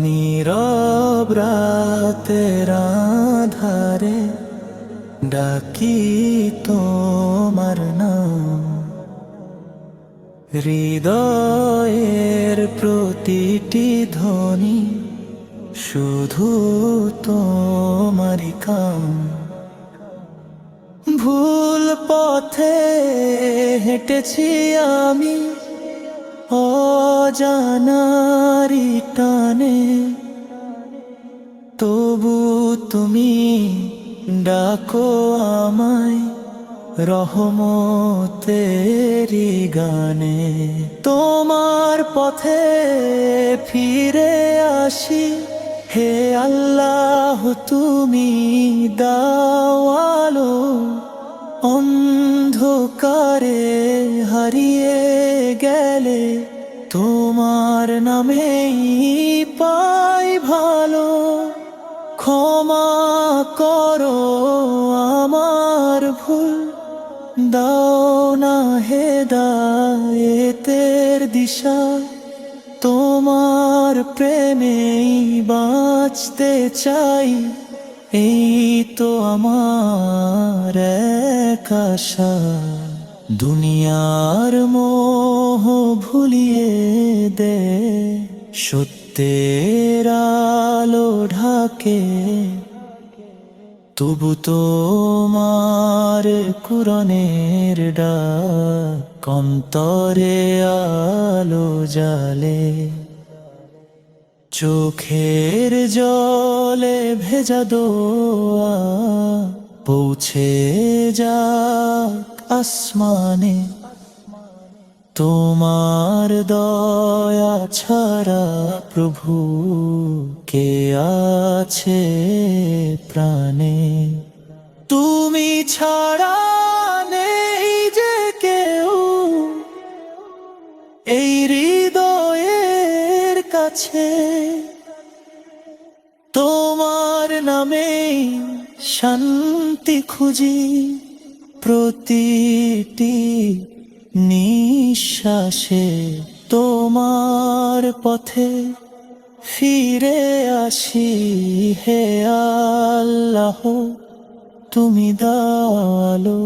নীরব রাতের আঁধারে ডাকি তোমার নাম, হৃদয়ের প্রতিটি ধ্বনি শুধু তোমারই কাম। ভুল পথে হেঁটেছি আমি অজানারি টানে, তবু তুমি ডাকো আমায় রহমতেরি গানে। তোমার পথে ফিরে আসি, হে আল্লাহ তুমি দাও আলো। অন্ধকারে হারিয়ে গেলে তোমার নামেই পাই ভালো। ক্ষমা করো আমার ভুল, দাও না হেদায়েতের দিশা। তোমার প্রেমেই বাঁচতে চাই, এই তো আমার এক আশা। দুনিয়ার মোহ ভুলিয়ে দে, সত্যের আলো ঢাকে। তবু তোমার কুরআনের ডাক অন্তরে আলো জ্বালে। চোখের জলে ভেজা দোয়া পৌঁছে যাক আসমানে। তোমার দয়া ছাড়া প্রভু কে আছে প্রাণে। তুমি ছাড়া নেই যে কেউ এই হৃদয়ের কাছে। তোমার নামে শান্তি খুঁজি, প্রতিটি নিঃশ্বাসে তোমার পথে ফিরে আসি। হে আল্লাহ তুমি দাও আলো।